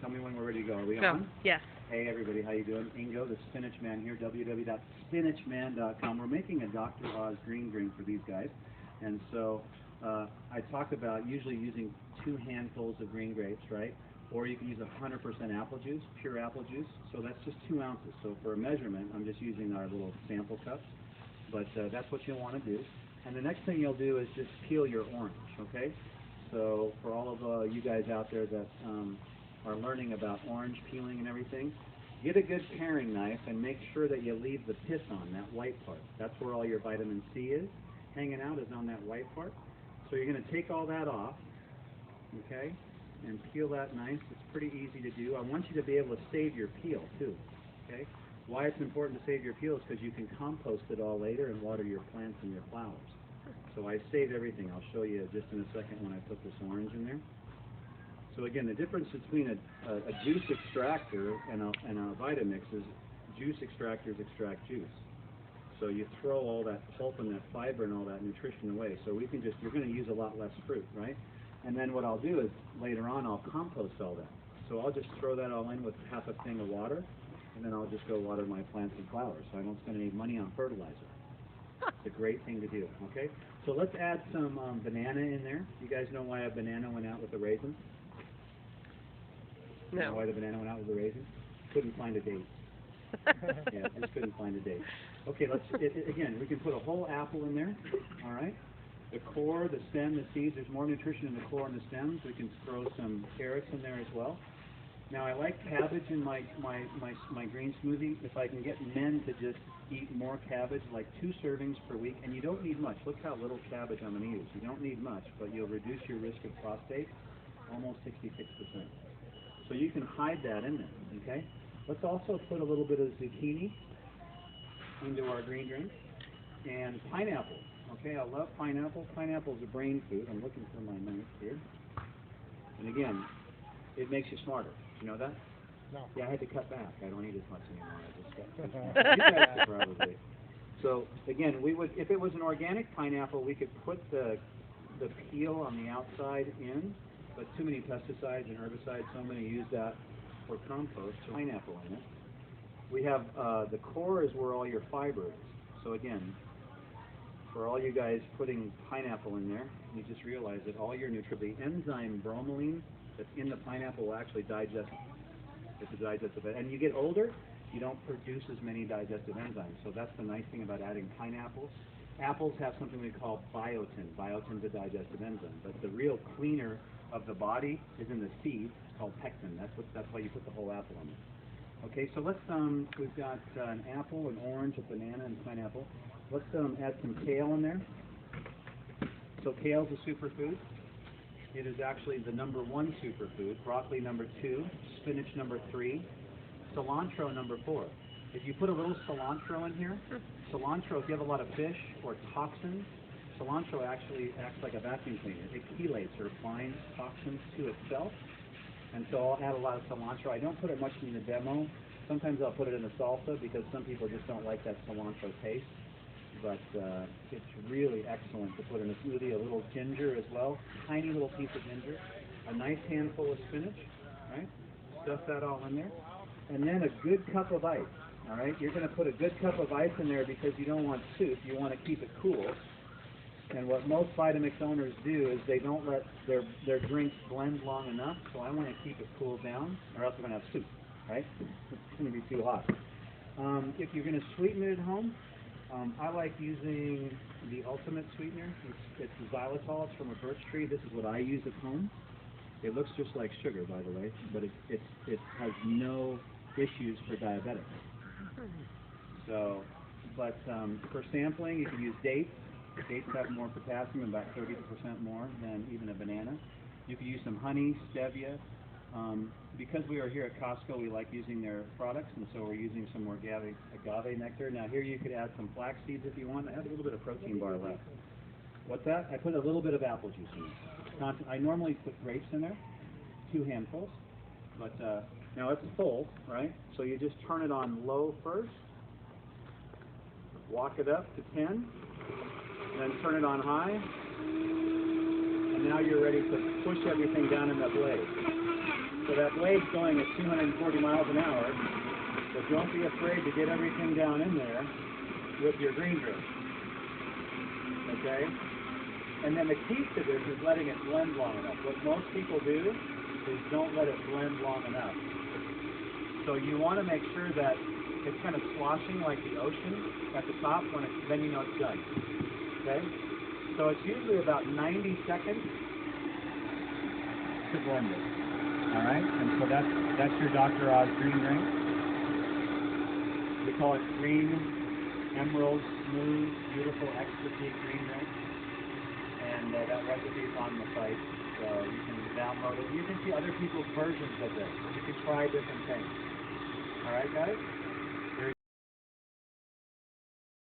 tell me when we're ready to go. Are we Go. on? Yes. Hey everybody, how you doing? Ingo, the Spinach Man here, www.spinachman.com. We're making a Dr. Oz green drink for these guys. And so I talk about usually using 2 handfuls of green grapes, right? Or you can use 100% apple juice, pure apple juice. So that's just 2 ounces. So for a measurement, I'm just using our little sample cups. But that's what you'll want to do. And the next thing you'll do is just peel your orange, okay? So for all of you guys out there that are learning about orange peeling and everything, get a good paring knife and make sure that you leave the pith on, that white part. That's where all your vitamin C is. Hanging out is on that white part. So you're going to take all that off, okay, and peel that nice. It's pretty easy to do. I want you to be able to save your peel too, okay? Why it's important to save your peel is because you can compost it all later and water your plants and your flowers. So I saved everything. I'll show you just in a second when I put this orange in there. So again, the difference between a juice extractor and a Vitamix is juice extractors extract juice. So you throw all that pulp and that fiber and all that nutrition away. So we can just, you're going to use a lot less fruit, right? And then what I'll do is later on I'll compost all that. So I'll just throw that all in with half a thing of water, and then I'll just go water my plants and flowers. So I don't spend any money on fertilizer. It's a great thing to do, okay? So let's add some banana in there. You guys know why a banana went out with a raisin? No. You know why the banana went out with a raisin? Couldn't find a date. Yeah, just couldn't find a date. Okay, let's, again, we can put a whole apple in there, all right? The core, the stem, the seeds, there's more nutrition in the core and the stems. We can throw some carrots in there as well. Now, I like cabbage in my green smoothie. If I can get men to just eat more cabbage, like 2 servings per week, and you don't need much. Look how little cabbage I'm going to use. You don't need much, but you'll reduce your risk of prostate almost 66%. So you can hide that in there, okay? Let's also put a little bit of zucchini into our green drink, and pineapple. Okay, I love pineapple. Pineapple is a brain food. I'm looking for my notes here. And again, it makes you smarter. You know that? No. Yeah, I had to cut back. I don't eat as much anymore. I just got you guys could probably. So again, we would, if it was an organic pineapple, we could put the peel on the outside in, but too many pesticides and herbicides, so many use that for compost. So pineapple in it. We have the core is where all your fiber is. So again, for all you guys putting pineapple in there, you just realize that all your nutrients, the enzyme bromelain that's in the pineapple will actually digest. It's a digestive, and you get older, you don't produce as many digestive enzymes. So that's the nice thing about adding pineapples. Apples have something we call biotin. Biotin's a digestive enzyme, but the real cleaner of the body is in the seed. It's called pectin. That's why you put the whole apple in it. Okay, so let's we've got an apple, an orange, a banana, and pineapple. Let's add some kale in there. So kale's a superfood. It is actually the #1 superfood. Broccoli #2, spinach #3, cilantro #4. If you put a little cilantro in here, cilantro, if you have a lot of fish or toxins, cilantro actually acts like a vacuum cleaner. It chelates or binds toxins to itself. And so I'll add a lot of cilantro. I don't put it much in the demo. Sometimes I'll put it in the salsa because some people just don't like that cilantro taste. But it's really excellent to put in a smoothie. A little ginger as well, tiny little piece of ginger, a nice handful of spinach, right? Stuff that all in there. And then a good cup of ice, all right? You're going to put a good cup of ice in there because you don't want soup. You want to keep it cool. And what most Vitamix owners do is they don't let their drinks blend long enough, so I want to keep it cooled down, or else we're going to have soup, right? It's going to be too hot. If you're going to sweeten it at home, I like using the ultimate sweetener. It's xylitol. It's from a birch tree. This is what I use at home. It looks just like sugar, by the way, but it has no issues for diabetics. So, but for sampling, you can use dates. Dates have more potassium, about 30% more than even a banana. You can use some honey, stevia. Because we are here at Costco, we like using their products, and so we're using some agave nectar. Now here you could add some flax seeds if you want. I have a little bit of protein bar left. What's that? I put a little bit of apple juice in there. I normally put grapes in there, 2 handfuls, but now it's full, right? So you just turn it on low first, walk it up to 10, then turn it on high, and now you're ready to push everything down in that blade. So that blade's going at 240 miles an hour, but don't be afraid to get everything down in there with your green drip. Okay? And then the key to this is letting it blend long enough. What most people do is don't let it blend long enough. So you want to make sure that it's kind of sloshing like the ocean at the top when it's, then you know it's done. Okay? So it's usually about 90 seconds to blend it. Alright? And so that's your Dr. Oz green drink. We call it green, emerald, smooth, beautiful, ecstasy green drink. And that recipe is on the site, so you can download it. You can see other people's versions of this. You can try different things. All right, guys?